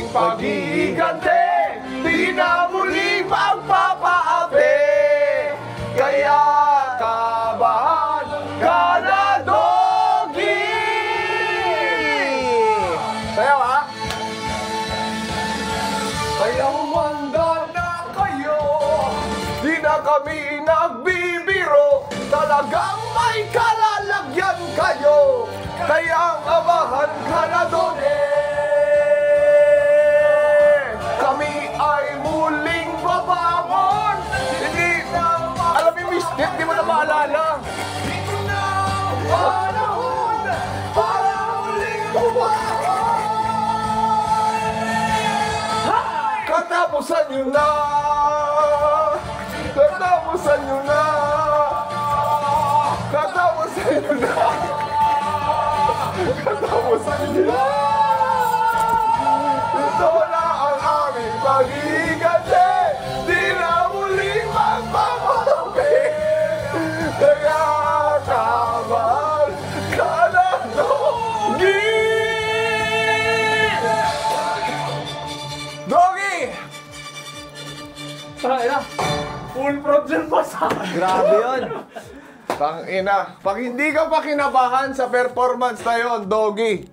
pag-iigante, di na muli magpapaapi. Kaya kabahan ka na, Doggy! Sayaw, ha? Kaya humanda na kayo, di na kami nagbibiro, talagang may kalalagyan kayo, kaya abahan ka na, Doggy! Kami ay muling babangon, hindi na alam yung mistake, di mo na maalala. Dito na panahon para muling babangon. Katapusan nyo na, katapusan nyo na, katapusan nyo na, katapusan nyo na. Ito na ang aming pag-iigante, di na muling magpapatabi. Kaya kabahan ka na, Doggy! Doggy! Tangina, full production pa sa Grabe yun. Tangina, pag hindi ka pa kinabahan sa performance na yon, Doggy,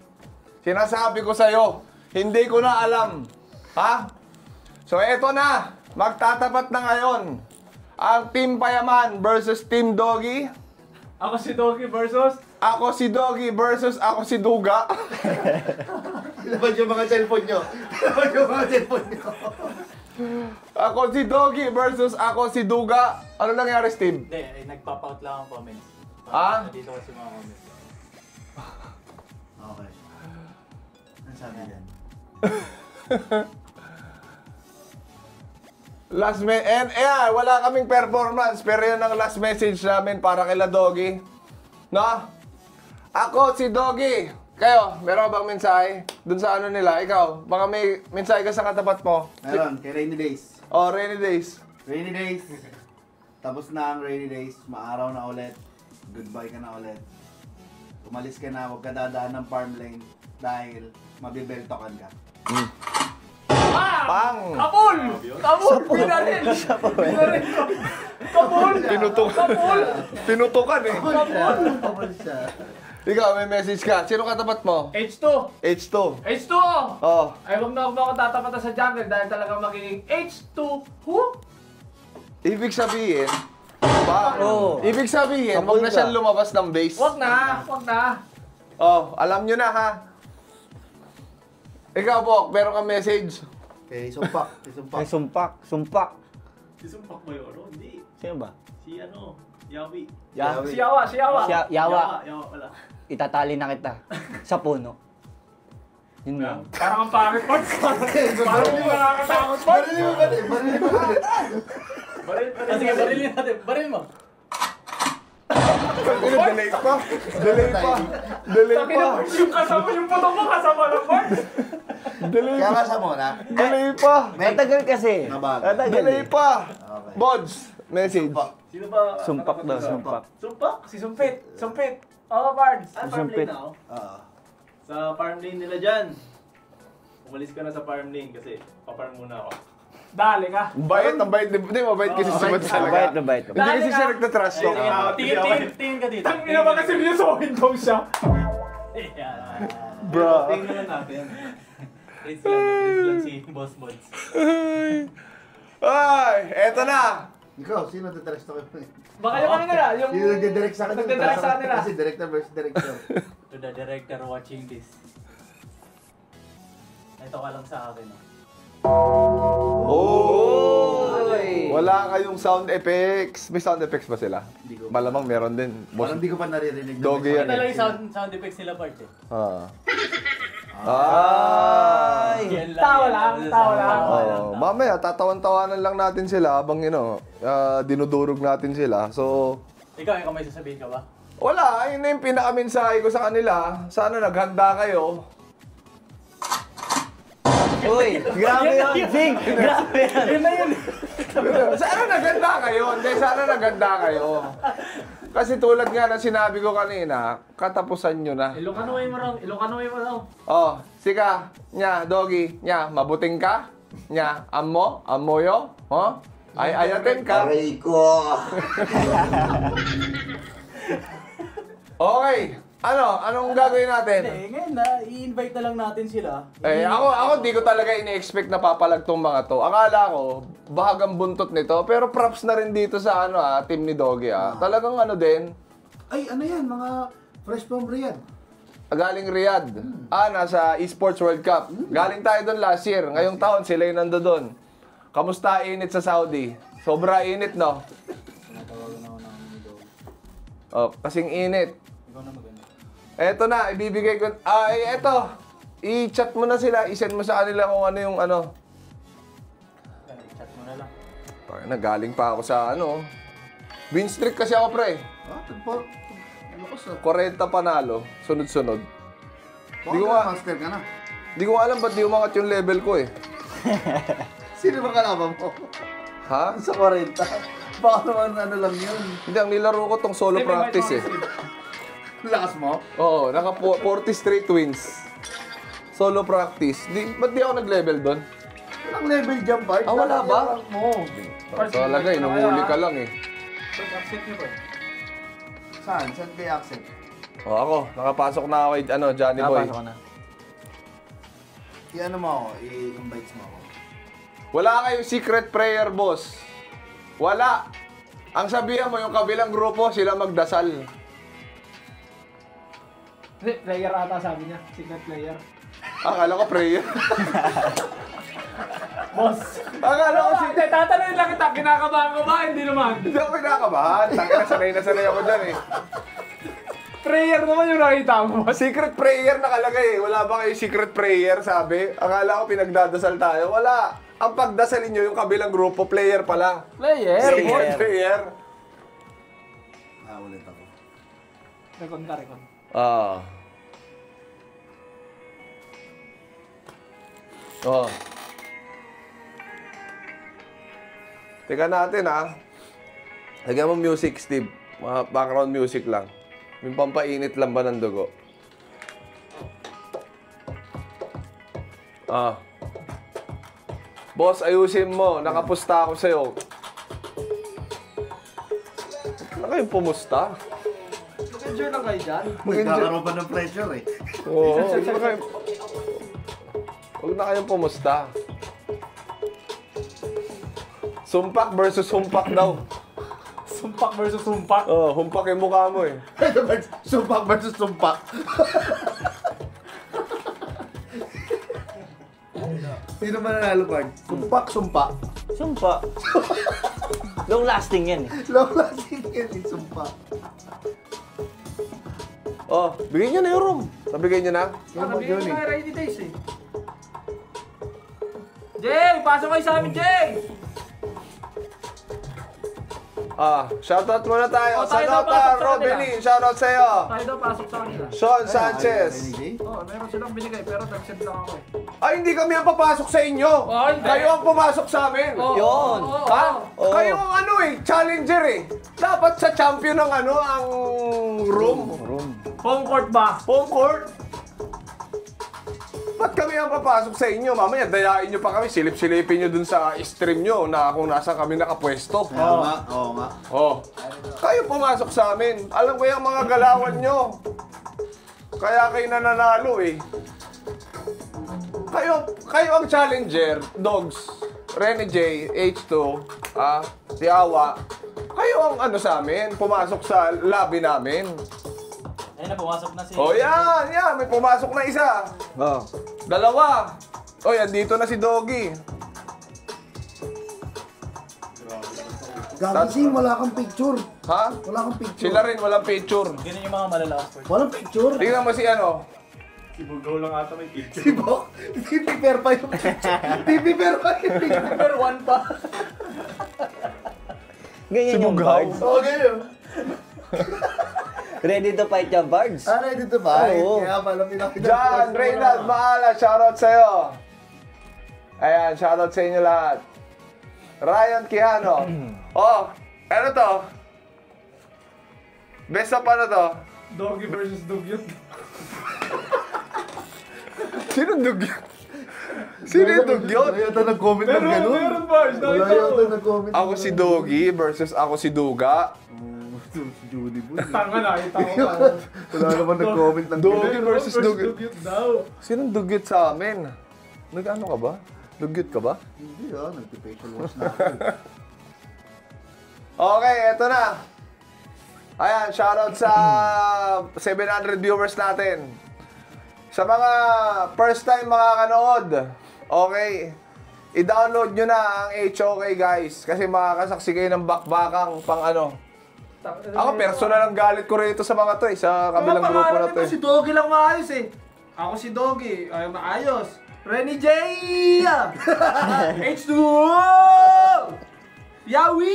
sinasabi ko sa'yo, hindi ko na alam. Ha? So eto na, magtatapat na ngayon ang Team Payaman versus Team Doggy. Ako si Doggy versus... Ako si Doggy versus ako si Duga. Ilabas yung mga cellphone nyo. Ilabas yung mga cellphone nyo. Ako si Doggy versus ako si Duga. Ano nangyari, Steve? Hindi, nagpapa-out lang ang comments. Ha? Dito kasi mga comments. Okay. Ano sabi yan? Wala kaming performance, pero yan ang last message namin para kila Doggy. No? Ako si Doggy. Kayo, meron bang mensahe? Dun sa ano nila, ikaw, baka may mensahe ka sa katapat mo. Meron, kay Rainy Days. Oh, rainy days. Rainy Days. Tapos na ang Rainy Days. Maaraw na ulit. Goodbye ka na ulit. Umalis ka na, huwag ka dadaan ng farm lane dahil mabibeltokan ka. Pang! Kapul! Kapul! Pinarin! Pinarin ko! Kapul! Pinutukan. Pinutukan eh. Kapal siya. Ikaw, may message ka. Sino katapat mo? H2! H2. H2! Oh. Ay, huwag na ako tatapatan sa jungle dahil talagang magiging H2 who? Ibig sabihin, ba? Oo. Ibig sabihin, huwag na siyang lumabas ng base. Huwag na! Huwag na! Oh, alam nyo na ha. Ikaw, Bok, meron kang message. Okay, sumpak. Sumpak. Ay, sumpak. Sumpak. Si Sumpak ba yun? Oh, hindi. Sino ba? Si ano? Yawi. Ya, Si Yawa! Si Yawa! Yawa. Yawa pala. Itatali na kita sa puno. Yun lang. Parang ang pangit parts. Parang hindi nakakatakot parts. Baril. Sige, barilin natin. Baril mo. Delay pa. Delay pa. Delay Sabi pa. na parts yung kasama yung putok mo kasama ng parts. Delay Kaya pa. kasa muna. Delay pa. Matagal kasi. Nabago. Matagal Delay eh. pa. Okay. Bods, message. Sino ba? Sumpak daw, sumpak. Sumpak? Si Sumpit! Sumpit! Oo, Bards! Ah, farm Sumpit. lane na ako. Oo. Sa farm lane nila dyan. Umalis ka na sa farm lane kasi paparm muna ako. Dali ka! Bait, ang bait. Hindi, mabait kasi si Mads Mabait talaga. na bait. Hindi kasi siya nagtatrash talk. Tingin ka dito. Tangina ba kasi binusuhin daw siya? Bro. Tingin naman natin. Raise lang si Boss Bods. Ay, eto na. Ikaw, sino nagtatrash talk? Baka yung ano nila, yung... Sino nagdidirect sa akin? Nagdidirect sa kanila. Kasi director versus director. To the director watching this. Ito ka lang sa akin. Oh! Oy! Wala kayong sound effects. May sound effects ba sila? Hindi ko. Malamang meron din. Boss. Parang di ko pa naririnig. Doggy yan Ito lang eh. yung sound effects nila part eh. Ah. Ay! Yan Tawa lang, tawa lang. Oh, mamaya tatawan-tawanan lang natin sila habang dinudurog natin sila. So, Ikaw may sasabihin ka ba? wala, yun na yung pinaka-mensahe ko sa kanila. Sana naghanda kayo. Uy! Grabe yun! Zing! Grabe yan! Yun na yun! Sana naghanda kayo. Hindi, sana naghanda kayo. Kasi tulad nga ng sinabi ko kanina, katapusan nyo na. Ilocanoy mo raw. Ilocanoy mo raw. Oh, sika, nya, doggy, nya, mabuting ka? Nya, amoyo? Oh? Ay, ayatin ka? Aray ko! Okay. Anong gagawin natin? Ngayon na, i-invite na lang natin sila. Ako di ko talaga ini-expect na papalag tong mga to. Akala ko, bahagang buntot nito. Pero props na rin dito sa team ni Doggy Talagang din, Ay, ano yan? Mga fresh from Riyadh. galing Riyadh. Nasa Esports World Cup. Galing tayo doon last year. Ngayong taon, sila yung nando doon. Kamusta init sa Saudi? Sobra init, no? Natawagan ako ng dog. Oh, kasing init. Ikaw na maganda. Eto na, ibibigay ko. Eto. I-chat mo na sila. I-send mo sa kanila kung ano yung I-chat mo na lang. Nagaling pa ako sa win streak kasi ako, pre. Lakas 40 panalo. Sunod-sunod. Di ko nga- master ka na. Di ko alam ba't di umangat yung level ko eh. Sino ba kalaban mo? Ha? Sa 40. Baka naman lang yun. Hindi, ang nilaro ko tong solo practice eh. Lakas mo? Oo, naka 40 straight wins. Solo practice. Ba't di ako nag-level doon? Walang level jump, Bart. Wala ba? Mo. Talaga, inuhuli ka lang eh. First accept niyo ba? Saan? Saan kay Accent? Ako, nakapasok na ako kay Johnny Boy. Napasok ko na. I-ano mo ako? I-invite mo ako. Wala kayong secret prayer, boss. Wala. Ang sabihan mo, yung kabilang grupo, sila magdasal. Hindi, player ata sabi niya. Secret player. Akala ko prayer. Boss! Akala ko Hindi, tatanungin lang kita. Kinakabahan ko ba? Hindi naman. Hindi ako pinakabahan. Sanay na sanay ako dyan eh. Prayer naman yung nakita mo. Secret prayer nakalagay eh. Wala ba kayo secret prayer, sabi? Akala ko pinagdadasal tayo. Wala. Ang pagdasalin nyo, yung kabilang grupo, player pala. Player? Secret prayer. Ulit ako. Recon ka, recon. Oh. Teka natin Lagyan mo music, Steve. Mga background music lang. Yung pampainit lang ba ng dugo? Boss, ayusin mo. Nakapusta ako sa'yo. Ano kayong pumusta? Mag-enjoy lang kayo dyan. Magkakaroon pa ng pressure eh. Oo. Huwag na kayong pumusta. Sumpak versus humpak daw. Sumpak versus sumpak. Humpak yung mukha mo eh. Sumpak versus sumpak. Sino ba nanalo, Bart? Sumpak, sumpak. Sumpa. Long lasting yan eh. Long lasting yan yung sumpak. Bigyan nyo na yung room. Nabigay nyo na? Nabigyan ko na yung rainy days eh. Jay! Pasok kayo sa amin, Jay! Shoutout muna tayo. Tayo daw Shoutout pasok sa Robelin. Shoutout sa'yo. Tayo daw pasok sa kanila. Sean Sanchez. Meron silang binigay pero nag-send lang ako eh. Ay, hindi kami ang papasok sa inyo. Hindi. Kayo ang pumasok sa amin. Yun. Kayo ang challenger eh. Dapat sa champion ng ang room. Home court ba? Home court. Ba't kami ang papasok sa inyo? Mamaya, dayain nyo pa kami. Silip-silipin nyo dun sa stream nyo na kung nasa kami nakapwesto. Oo nga. Kayo pumasok sa amin. Alam ko yung mga galawan nyo. Kaya kayo nananalo eh. Kayo ang challenger, Dogs, Rene J, H2, si Awa. Kayo ang sa amin, pumasok sa lobby namin. Ayun na, pumasok na si... Yan, may pumasok na isa. Dalawa. Andito na si Doggy. Gagising, wala kang picture. Ha? Wala kang picture. Sila rin, walang picture. Ganun yung mga malalakas po. Walang picture. Tingnan mo si Si Bugaw lang ata may picture. Si Bok, pipiper pa yung picture. Pipiper pa yung picture. Number 1 pa. Ganyan yung Bards. Okay. Ready to fight yung Bards. Ready to buy? Oo. Kaya pala pinakita. John, Reynald, Maala, shoutout sa'yo. Ayan, shoutout sa inyo lahat. Ryan Quijano. Ano to? Best of ano to? Doggy versus Dugyot. Sino dugyot? Sino yung dugyot? Wala yata nag-comment ng gano'n. Meron bars. Wala yata nag-comment. Ako si Doggy versus ako si Duga. Si Judy Boy. Tanga na, itaw ka. Wala naman nag-comment ng Doggy gano'n. versus dugyot. Dugyot daw. Sinong dugyot sa amin? Nag-ano ka ba? Dugyot ka ba? Hindi nagpi-facial wash na ako. Okay, eto na. Ayan, shoutout sa 700 viewers natin. Sa mga first time makakanood, okay, i-download nyo na ang HOK guys. Kasi makakasaksi kayo ng bakbakang pang ano. Ako personal ang galit ko rito sa mga to eh, sa kabilang grupo na to eh. Si Doggy lang maayos eh. Ako si Doggy, ay maayos. Renny J! H2O! Yawi!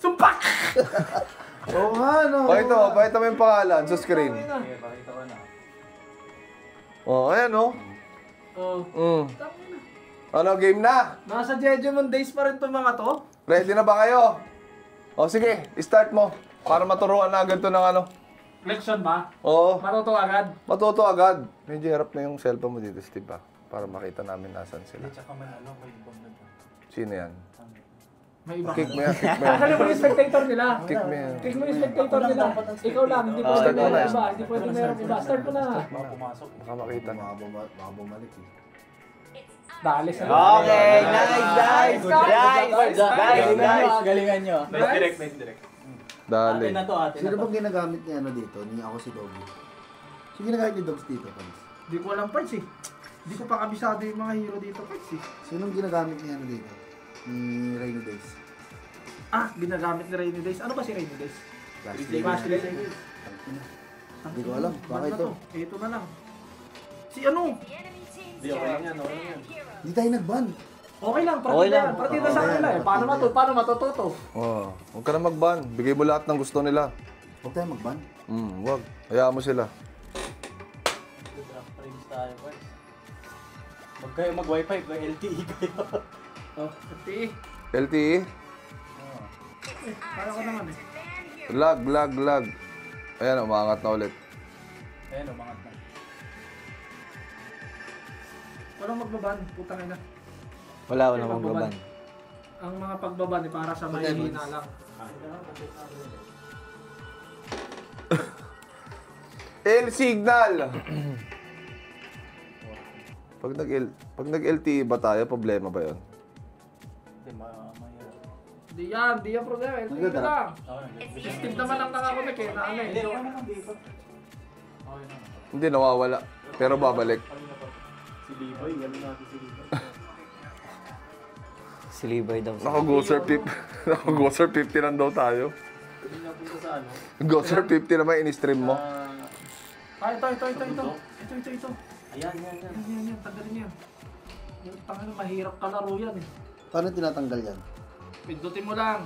Sumpak! Oo nga, no. Pakita mo yung pangalan sa screen. Okay, pakita ko na. Oh, ayan oh. Oh. Ano, game na? Nasa Jejemon days pa rin itong mga to. Ready na ba kayo? O sige, start mo. Para maturuan na agad to ng ano. Leksyon ba? Oo, Matuto agad. matuto agad. Medyo harap na yung cellphone mo dito, Steve ah. Para makita namin nasan sila. Tsaka man ano, may ibang na to. Sino yan? May iba. Kick mo yan, kick mo yan. Ano mo yung spectator nila? Kick mo yan. Click mo yung spectator nila. Ikaw lang, hindi pwede start mo na. meron iba. Hindi pwede meron iba. Start mo na. Baka pumasok. Baka makita na. Baka bumalik eh. Dali sa Okay, nice. Galingan nyo. Nice direct, nice direct. Dali. Atin na to, atin na Sino to. bang ginagamit niya ano dito? Ni ako si Doggy. Sino ginagamit ni Dogs dito, Pans? Hindi ko alam parts eh. Hindi ko pa kabisado yung mga hero dito parts eh. Sinong ginagamit niya ano dito? Ni Rainy Days. Ah, ginagamit ni Rainy Days. Ano ba si Rainy Days? Last Hindi ko alam. Baka ito. Ito na lang. Si ano? Di, okay lang yan, okay lang yan. Hindi tayo nag-ban. Okay lang, Okay partida lang. yan. Partida sa kanila eh. Paano matututo? Oh, huwag ka na mag-ban. Bigay mo lahat ng gusto nila. Huwag tayo mag-ban. Wag. Hayaan mo sila. Drop frames tayo, boys. Huwag kayo mag-wifi, LTE kayo. Oh, pati. LTE? Para ko naman eh. Lag. Ayan, umangat na ulit. Ayan, umangat na. Walang magbaban. Putang ina. Wala magbaban. Ang mga pagbaban eh, para sa mahihina lang. L signal. Pag nag-LTE ba tayo, problema ba 'yon? Hindi, mahirap. Di yan problema. LTE na lang. Steve naman ang nakakonek eh, na ano Hindi, eh. okay naman dito. Okay na. Hindi nawawala, pero babalik. Si Liboy, gano'n natin si Liboy. Si Levi daw. Naka-Gozer 50 lang daw tayo. Hindi napunta sa ano. Gozer 50 naman in-stream mo. Ah, ito. Ito. Ayan. Yan. Tanggalin yan. Yung tanggalin, mahirap kalaro yan eh. Paano tinatanggal yan? Pindutin mo lang.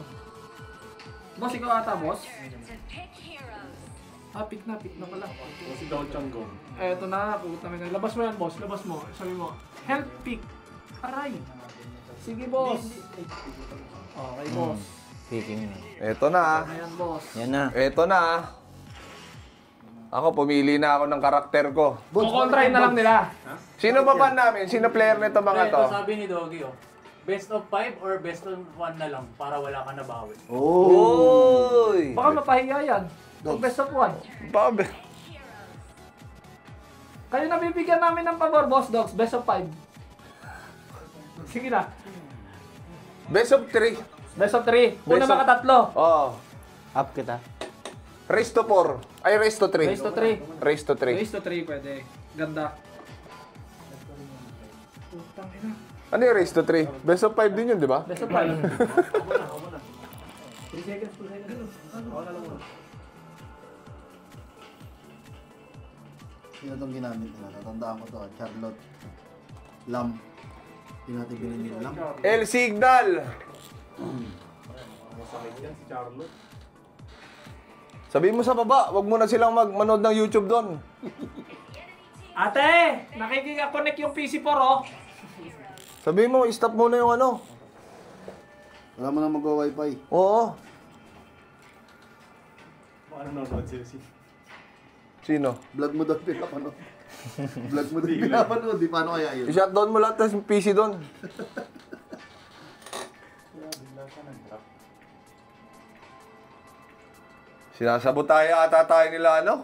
Boss, ikaw ata, boss? Ah, pick na pala. O si Gao Changgong. Eto na, pupunta na. Labas mo yan, boss. Labas mo. Sabi mo, help pick. Aray. Sige, boss. Okay, boss. Picking na. Eto na. Ayan, boss. Yan na. Eto na. Ako, pumili na ako ng karakter ko. Kukontrahin na lang nila. Sino ba ban namin? Sino player nito mga to? Ito sabi ni Doggy, oh. Best of 5 or best of 1 na lang para wala ka nabawi. Oh! Uy! Baka mapahiya yan. Pag best of one. Babe. Kayo nabibigyan namin ng pabor, boss dogs. Best of 5. Sige na. Best of 3. Best of 3. Una Best of- makatatlo. Oh. Up kita. Race to 4. Ay, race to 3. Race to 3. Race to 3. Race to 3 pwede. Ganda. Putang ina. Ano yung race to 3? Best of 5 din yun, di ba? Best of 5. 3 seconds, 2 seconds. Sino itong ginamit nila? Tatandaan ko to. Charlotte. Lam. Hindi natin binili yung Lam. L signal. Masakit yan si Charlotte. Sabihin mo sa baba, wag mo na silang manood ng YouTube doon. Ate! Nakikika-connect yung PC4 oh. Sabihin mo, stop muna yung ano. Wala mo na mag-wifi. Oo. Paano nanonood sila si... Sino? Vlog mo doon pinapanood. Vlog mo doon pinapanood. Di paano kaya yun? I-shutdown mo lahat ng PC doon. Kaya bigla siya nag-drop. Sinasabotaya ata tayo nila ano?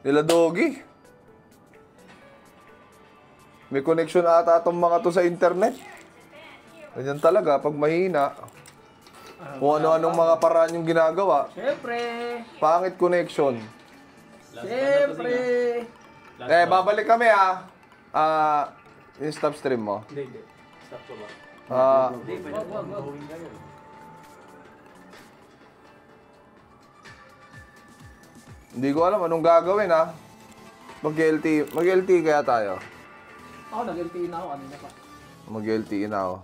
Nila Doggy. May connection ata itong mga to sa internet. Ganyan talaga, pag mahina. Kung ano-anong mga paraan yung ginagawa. Siyempre! Pangit connection. Siyempre! Babalik kami yung stop stream mo. Hindi. Stop ko ba? Hindi, wag. Going kayo. Hindi ko alam anong gagawin Mag-LT kaya tayo. Ako, nag-LTE na ako kanina pa. Mag-LTE na ako.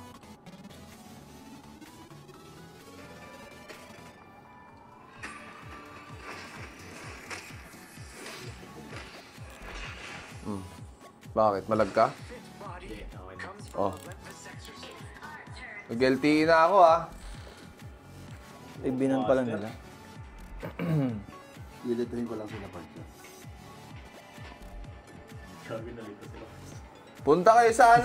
Bakit? Malag ka? Oh. Mag-LTE na ako Binan pa lang nila. I-retrain ko lang sila partner. Sabi na lito sila. Punta kayo sa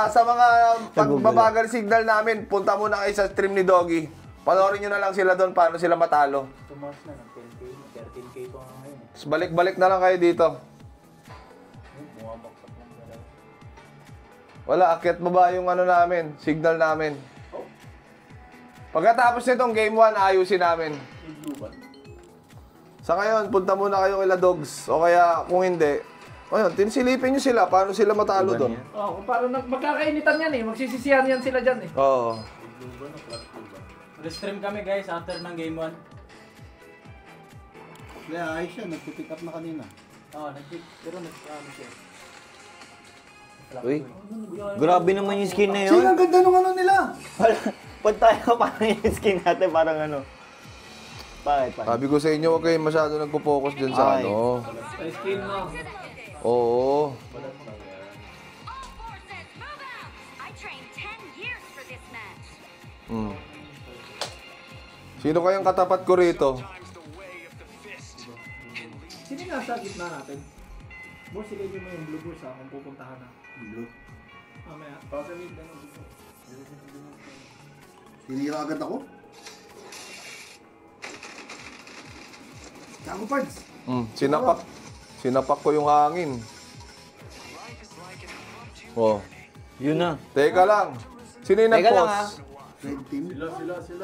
sa mga pagbabagal signal namin. Punta muna kayo sa stream ni Doggy. Panoorin nyo na lang sila doon paano sila matalo. Tumas na ng 10K. 13K pa nga ngayon. Tapos balik-balik na lang kayo dito. Bumabaksak lang dalawa. Wala, akyat baba yung namin, signal namin. Pagkatapos nitong game 1, ayusin namin. Sa ngayon, punta muna kayo kila Dogs. O kaya, kung hindi, ayun, tinsilipin nyo sila. Paano sila matalo doon? Oo, kung paano magkakainitan yan magsisisihan yan sila dyan Oo. Restream kami guys after ng game 1. Kaya ayos siya, nagpipick up na kanina. Oo, nag-pick. Pero nag-ano siya. Uy, grabe naman yung skin na yun. Ang ganda nung ano nila! Pag tayo, parang yung skin natin, parang ano. Bakit? Sabi ko sa inyo, huwag kayo masyado nagpo-focus dyan sa Ay. Sa skin mo. Oo. I trained 10 years for this match. Mm. Sino kayang katapat ko rito? Sino yung nasa gitna natin? Boss, silipin mo yung blue boss kung pupuntahan na. Blue. Mamaya. Tinira agad ako. Kago parts. Sinapak ko yung hangin. Oh. Yun na. Teka lang. Sino yung Teka lang, nag-pause? Red team.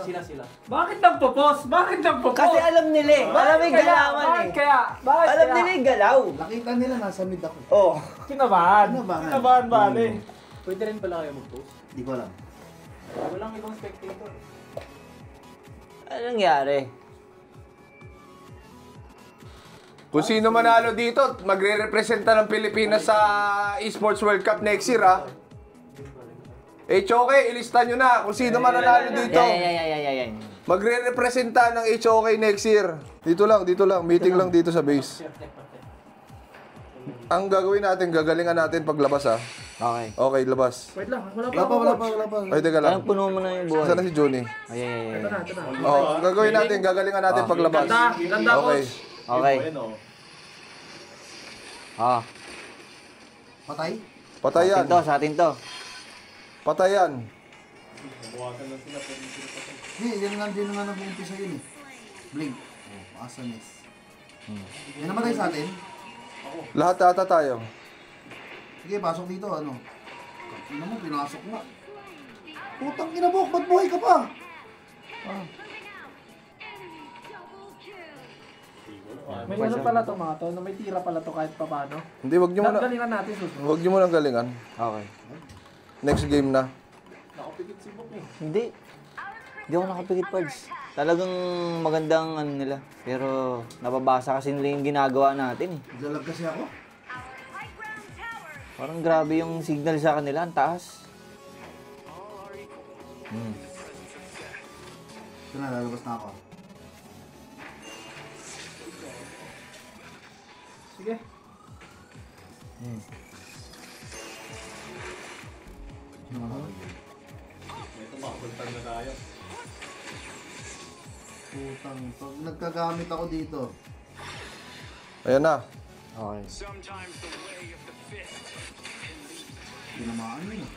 Sila. Bakit nagpo-pause? Bakit nagpo-pause? Kasi alam nila eh. Alam yung galawan Bakit eh. kaya? Bakit Alam kaya? nila yung galaw. Nakita nila nasa mid ako. Oh. Kinabahan. Kinabahan. Kinabahan, bale. Pwede rin pala kayo mag-post. Di ko alam. Walang ibang spectator. Ano nangyari? Kung sino manalo dito, magre-representa ng Pilipinas sa Esports World Cup next year, HOK, ilista nyo na kung sino mananalo dito. Yan. Magre-representa ng HOK next year. Dito lang. Meeting lang dito sa base. Ang gagawin natin, gagalingan natin paglabas, Okay. Okay, labas. Wait lang, wala pa Wala ako, pa. coach. Ay, teka lang. Parang puno mo na yung buhay. Saan na si Johnny? Ay. Ito na. Ang gagawin natin, gagalingan natin paglabas. Ganda, Okay. coach. Okay. Ah. Patay? Patay yan. Sa atin to. Patay yan. Hindi, yan nga nag-uumpisa yun eh. Blink. Oh, asanis. Yan namatay sa atin. Lahat ata tayo. Sige, pasok dito, ano. Ano mo, pinasok nga. Putang ina mo, ba't buhay ka pa? May ano pala to mga to, may tira pala to kahit pa paano. Hindi, wag nyo muna. Galingan natin susunod. Wag nyo muna galingan. Okay. Next game na. Nakapigit si Bok Hindi. Hindi ako nakapigit, Pards. Talagang magandang ano nila. Pero nababasa kasi nila yung ginagawa natin eh. Dalag kasi ako. Parang grabe yung signal sa kanila. Ang taas. Ito na, lalabas na ako. Sige. Putang, pag nagkagamit ako dito. Ayan na. Okay. Tinamaan yun.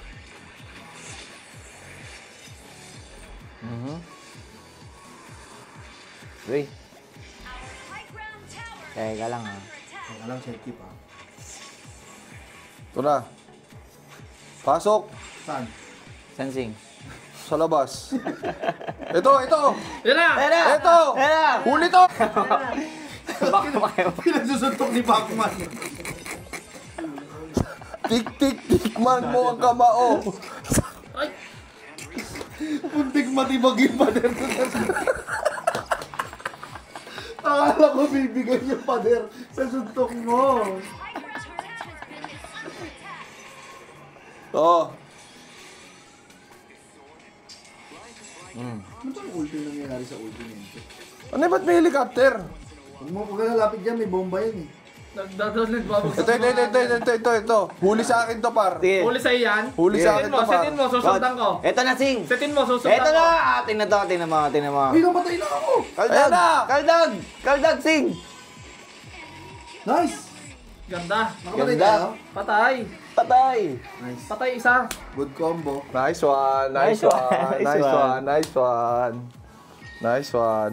Uy, High ground tower teka lang ha. attack. Teka lang, check keep ah. Ito na. Pasok. Saan? Sensing. Sa labas. Ito. Yan na! Ito. Huli to. Baka pa kayo. Pinagsusuntok ni Pacman. Tik-tik-tikman mo ang kamao. Puntik matibag yung pader. Akala ko bibigay yung pader sa suntok mo. High ground turret has been attacked. Oh. Ano bang ulti nangyayari sa ulti nito? Ano ba't may helicopter? Huwag mo pag lalapit dyan, may bomba yan eh. Nagbabagsak. Ito. Huli sa akin to, par. Sige. Huli sa'yo yan. Huli sa akin to, par. Setin mo, susundan ko. Eto na, Sing. Setin mo, susundan Eto ko. na! Atin na to, atin na mo. Ay, namatay na ako! Ayan na! Kaldag, Sing! Nice! Ganda. Nakamatay Ganda. tayo? Patay. Patay! Nice. Patay isa. Good combo. Nice one.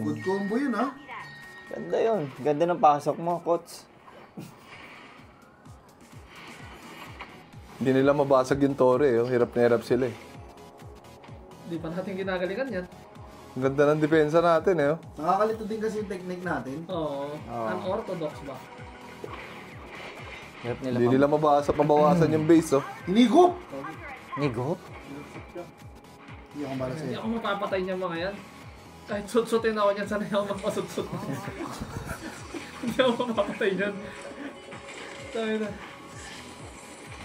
Good combo yun ah. Ganda yun. Ganda ng pasok mo, coach. Hindi nila mabasag yung tore, eh. Hirap na hirap sila, eh. Di pa natin ginagalingan yan. Ang ganda ng depensa natin, eh. Oh. Nakakalito din kasi yung technique natin. Oo. Unorthodox ba? Hirap nila Hindi nila mabawasan yung base, oh. Hinigop! Nigop? Hindi ako para Hindi sa'yo. ako mapapatay niya mga yan. Kahit sut-sutin ako niyan, sanay ako magpasut-sut. Hindi ako mapapatay niyan. Tayo na.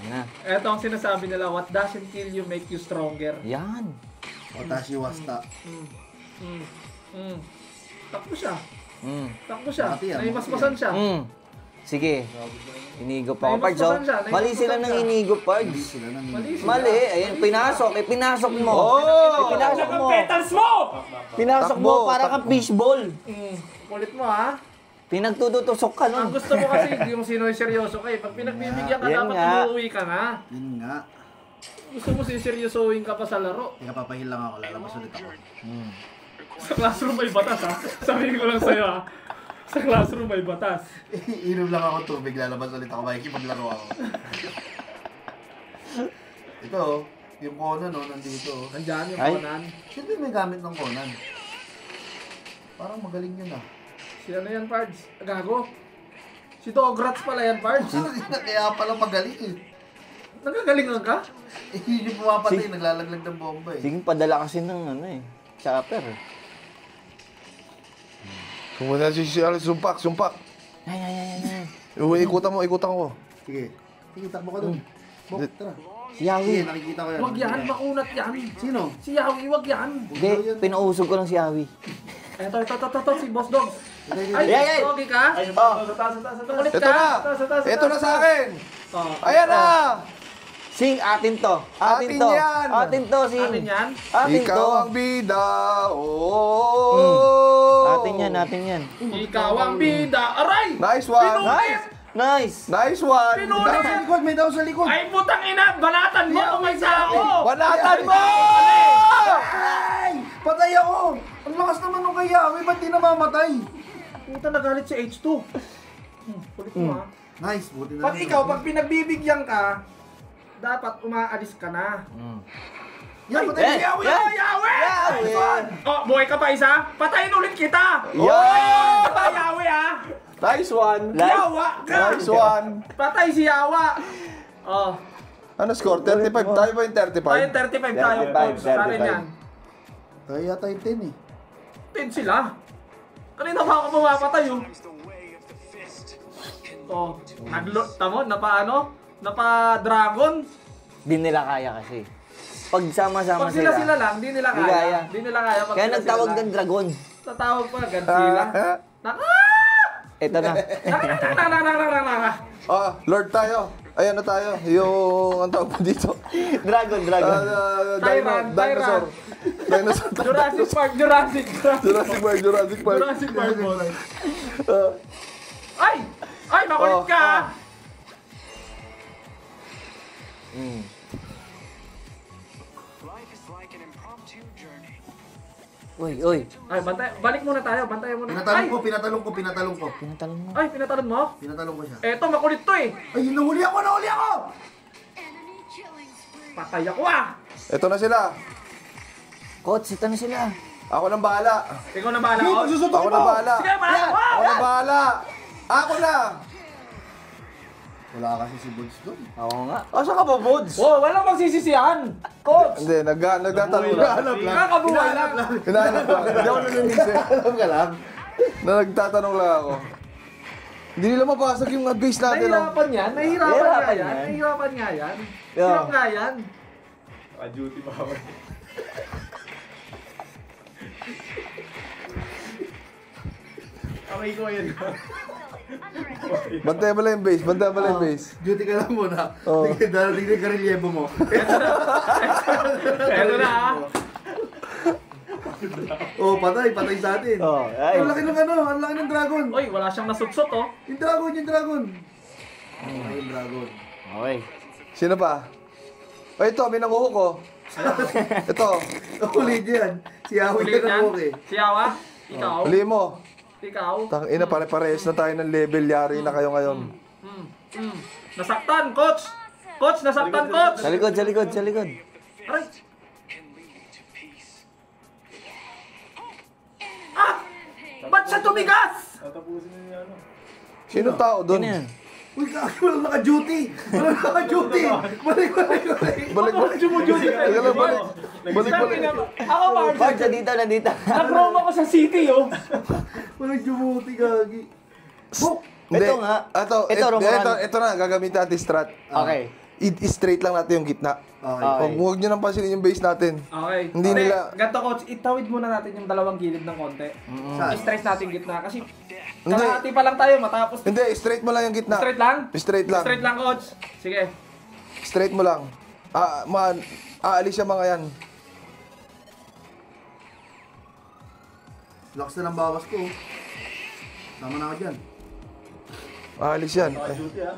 Na. Ito ang sinasabi nila, what doesn't kill you make you stronger. Yan. Watashi wasta. Takbo siya. Mm. Takbo siya. Mati yan, Naimasmasan siya. Sige. Inigop ako, May Pards. Oh. masmasan siya, may Mali sila masmasan ng siya. inigop, Pards. Sila nang Mali sila. Mali. Ayan, pinasok. Pinasok mo. Pinasok mo. Pinasok mo Takbo, para kang fishball. Kulit mo ha. Pinagtututusok ka Ang nun. gusto mo kasi hindi mo sino seryoso ka eh. Pag pinagbibigyan ka, Yan dapat nga. umuwi ka nga. Yun nga. Gusto mo siseryosohin ka pa sa laro. Teka, papahil lang ako. Lalabas ulit ako. Sa classroom may batas ha. Sabihin ko lang sa'yo ha. Sa classroom may batas. Inom lang ako tubig. Lalabas ulit ako. Makikipaglaro ako. Ito, yung Conan nandito. Nandiyan yung Ay. Conan. Siyempre may gamit ng Conan. Parang magaling yun ah. Si ano yan, Pards? Gago. Si Dograts pala yan, Pards. Kaya pala magaling eh. Nagagalingan ka? Yun yung pumapatay, naglalaglag ng bomba eh. Sige, padala kasi ng ano eh. Chopper. Kung si sumpak. Ay. Ikutan ko. Sige. Sige, takbo ka dun. Bok, tara. Si Yawi. Sige, nakikita ko yan. Wag yan, makunat yan. Sino? Si Yawi, wag yan. Hindi, pinausog ko lang si Yawi. Ito, si Boss Dog. Ay, Ay. Doggy ka? Ay, sa taas. Kulit Ito ka? na. Sa Ito na taas. sa akin. Oh. Ayan na. Sing, atin to. Atin yan. Atin to, Sing. Atin yan? Atin Ikaw to. ang bida. Oh. Atin yan. Ikaw ang bida. Aray! Nice one. Nice. Nice one. Pinuli! Sa likod, may tao sa likod. Ay, putang ina! Banatan mo kung may sao! Banatan mo! Ay! Patay ako! Ang lakas naman nung kay Yawi, ba't di namamatay? Puta, nagalit si H2. Kulit mo ha. Nice, buti na Pag ikaw, pag pinagbibigyan ka, dapat umaalis ka na. Yan, patay si Yawi! Yawi! Oh, buhay ka pa isa? Patayin ulit kita! Yeah! Patay Yawi ha! Nice one. Yawa ka! Nice one. Patay si Yawa! Oh, Ano score? 35? Tayo ba yung 35? tayo 35 tayo. 35, Coach. Sa akin 35. yan. Tayo yata yung 10 eh. 10 sila. Kanina pa ako mapapatay oh. Oh, tamo, napa-dragon. Di nila kaya kasi. Pag sama-sama Pag sila lang, di nila Di kaya. kaya. Di nila kaya pag Kaya sila nagtawag lang. ng dragon. Tatawag pa, Godzilla. Ito na. Ah, Lord tayo. Ayan na tayo. Yung, ang tawag po dito. Dragon. Tyrant. Dinosaur. Dinosaur. Jurassic Park, Jurassic Park. Jurassic Park. boss. Ay! Ay, makulit Oh, ka! Uy, uy. Ay, balik muna tayo, bantayan muna. Pinatalong Ay! ko, pinatalong ko, pinatalong ko. Pinatalon mo. Ay, pinatalon mo? Pinatalong ko siya. Eto, makulit to eh. Ay, nahuli ako, nahuli ako! Enemy killing spree. Patay ako ah! Ito na sila. Coach, ito na sila. Ako nang bahala. Ikaw na bahala Hey, ko. pagsusuntok Ako mo! nang bahala. Sige, bahala ko! Ako nang bahala. Ako na. Wala kasi si Buds doon. Oo nga. Asa ka ba, Bods? Wow, walang magsisisihan. Coach! Hindi, nagtatanong lang. Kakabuhay lang. Hinahanap lang. Hindi ako nanunisi. Alam ka lang. Nagtatanong lang ako. Hindi nila mapasok yung base natin. Oh. Nahihirapan yan. Nahihirapan nga yan. Yeah. Hirap nga yan. Naka-duty pa ako. Aray ko yun. Bantay mo lang yung base. Bantay mo lang yung base. Duty ka lang muna. Oo. Darating na yung karelyebo mo. Eto na ah. Oh, patay sa atin. Oh, ay. Ang laki ng ang laki ng dragon. Oy, wala siyang nasutsot oh. Yung dragon. Ay, yung dragon. Okay. Sino pa? O ito, may nanguho ko. Ito. Huli yan. Si Ahoy Ulit ka na yan. buke. Si Awa? Ikaw? Huli mo. Ikaw? Tangina, pare-parehas na tayo ng level. Yari na kayo ngayon. Nasaktan, coach! Coach, nasaktan, coach! Sa likod, sa likod, sa likod. Aray! Ah! Ba't siya tumigas? Tatapusin niyo yung ano. Sino tao doon? Ano yan? Uy, kaki, walang naka-duty. Walang naka-duty. Balik. Balik. Teka lang, balik. Balik. Ako, Bard, Martin. nandito. Nag-roam ako sa city, oh. Walang duty, gagi. Buk! Hindi. Ito nga. Ito, Romulan. Ito na, gagamitin natin strat. Okay. I-straight lang natin yung gitna. Okay. Huwag nyo nang pansinin yung base natin. Okay. Hindi nila- Ganto, coach, itawid muna natin yung dalawang gilid ng konti. Saan? I-stress natin yung gitna kasi Hindi. kalahati pa lang tayo matapos. Hindi, straight mo lang yung gitna. Straight lang? Straight lang. Straight lang, coach. Sige. Straight mo lang. Aalis yung mga yan. Lakas na ng bawas ko. Tama na ako dyan. Aalis yan. Naka-duty ah.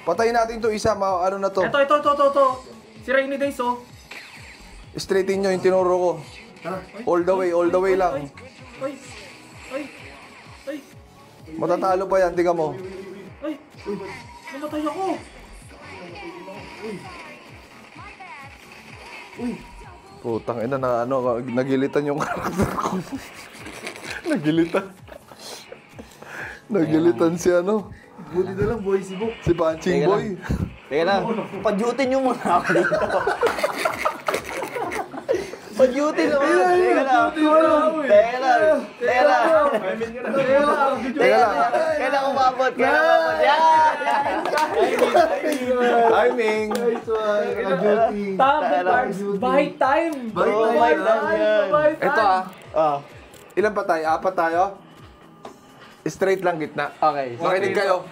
Patayin natin to isa, ano na to. Ito. Si Rainy Days, oh. Straightin nyo yung tinuro ko. Tara. All the way lang. Ay. Matatalo pa yan, tingnan mo. Ay. Namatay ako. Putang ina na nagilitan yung karakter ko. Nagilitan si Buti na lang, boy, si Buk. si Punching Teka Boy. Teka lang. Pa-duty nyo muna ako dito. Pa-duty naman. Teka lang. Teka lang. Kailan umabot? Yan! Timing! Naka-duty. Tama, Bards. Buy time. Buy time. Ito Oh. ilan pa tayo? 4 tayo? Straight lang gitna. Okay. Makinig kayo.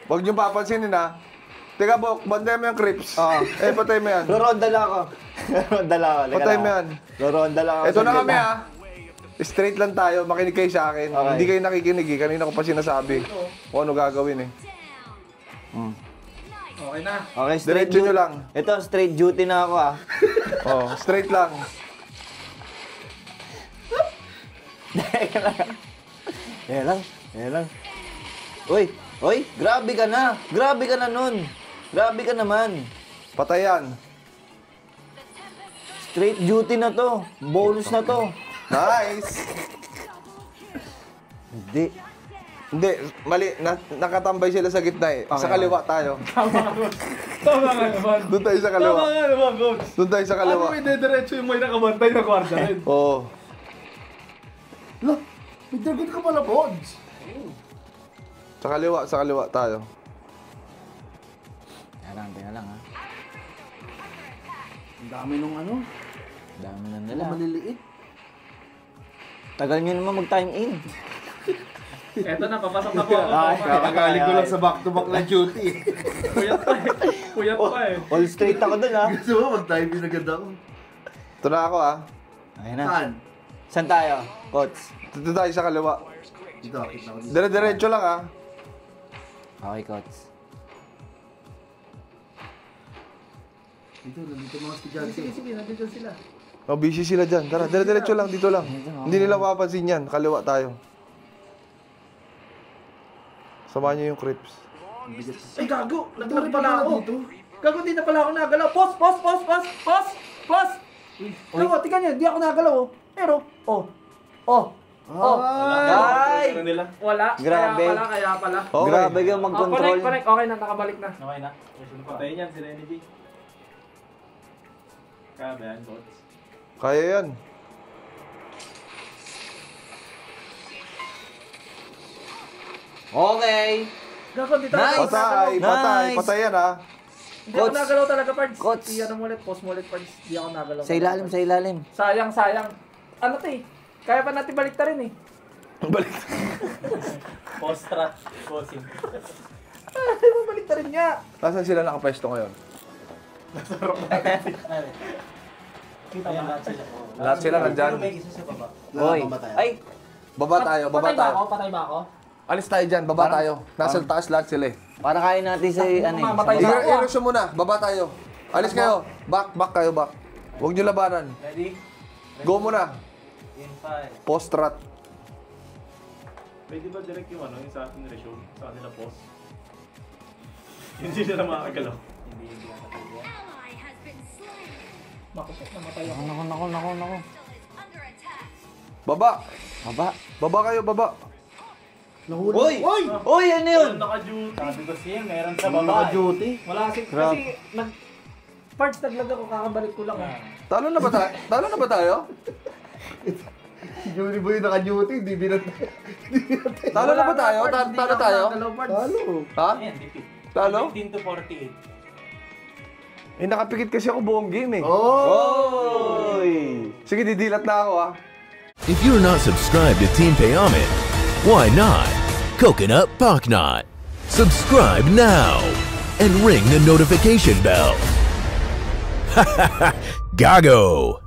Huwag nyo papansinin ha. Teka, Bok, bantay mo yung creeps. Oo. Patay mo yan. Loronda lang ako. Loronda lang ako. Teka Patay lang. mo yan. Loronda lang ako. Ito na saglit kami ha. Straight lang tayo. Makinig kayo sa akin. Okay. Hindi kayo nakikinig eh. Kanina ko pa sinasabi. Kung ano gagawin eh. Okay na. Okay, straight Diretso nyo lang. Ito, straight duty na ako ah. Oh, straight lang. Yan lang. Uy, grabe ka na. Grabe ka na nun. Grabe ka naman. Patay yan. Straight duty na to. Bonus na to. Nice! Hindi. Hindi, mali. Nakatambay sila sa gitna eh. Sa kaliwa tayo. Tama nga naman. Doon tayo sa kaliwa. Tama nga naman, coach. Doon tayo sa Ano kaliwa. may dediretso yung may nakabantay na kwarta rin? Oo. Look, may dragon ka pala, Bods. Sa kaliwa tayo. Tingnan lang ha. Ang dami nung Dami na mga nila. maliliit. Tagal nyo naman mag-time in. Eto na, papasok na po ako. Kakagaling ko lang sa back-to-back na duty. Puyat pa eh. All straight ako dun ha. Gusto mo, mag-time in agad ako. Ito na ako ah. Ayun na. Saan? Saan tayo, coach? Dito tayo sa kaliwa. Dito, kita ko dito. Dire-diretso lang ah. Okay, coach. Dito, nandito mga estudyante. Sige, nandito sila. Oh, busy sila dyan. Tara, dire-diretso lang. Dito lang. Hindi nila mapapansin yan. Kaliwa tayo. Samahan niyo yung creeps. Ay, gago! Naglag pala ako. Gago, di na pala ako nagalaw. Pause! Ano, tingnan niyo, di ako nagalaw. Pero, Ay! Ano nila? wala. Grabe. Kaya pala. Okay. Grabe ka mag-control. Connect. Okay na, nakabalik na. Okay na. Patayin yan sila energy. Kaya ba yan, coach? Kaya yan. Okay. Gago, di tayo Nice. Patay, patay. Nice. Patay yan ah. Hindi ako Coach. nagalaw talaga, Pards. Coach. Iyan mo ulit, pause mo ulit, Pards. Di ako nagalaw. Sa ilalim, sa ilalim. Sayang. Ano to eh? Kaya pa natin balik rin eh. Balik. Post-strat. Posing. Ay, balik rin nga. Nasaan sila nakapwesto ngayon? Kita mo lahat sila. Lahat sila nandyan. Pero may isa sa baba. Hoy. Ay! Baba tayo, baba tayo. Patay ba ako? Alis tayo dyan, baba tayo. Nasa taas lahat sila eh. Para kain natin sa ano eh. Mamatay sa baba. na. I-resume muna, baba tayo. Alis kayo. Back kayo, back. Huwag nyo labanan. Ready? Go muna. In 5. Post-rat. Pwede ba direct yung ano, yung sa ating resume? Sa kanila post? Hindi nila makakagalaw. Hindi nakatulog. Ally has been slain. Makupok, namatay ako. Nako. Crystal is under attack. Baba. Baba. Baba kayo, baba. Uy! Uy! Ano yun? Naka-duty. Sabi ko siya, meron sa Mga baba. duty. Wala kasi Pards, naglag ako, kakabalik ko lang. Talo na ba tayo? Talo na ba tayo? Si Juni Boy naka-duty, di binat. Talo na ba tayo? Talo tayo? Talo. Ha? Ayan, defeat. Talo? 19 to 48. Eh, nakapikit kasi ako buong game eh. Oh! Uy! Sige, didilat na ako ah. If you're not subscribed to Team Payomet, why not? Coconut Pocknot. Subscribe now and ring the notification bell. Gago!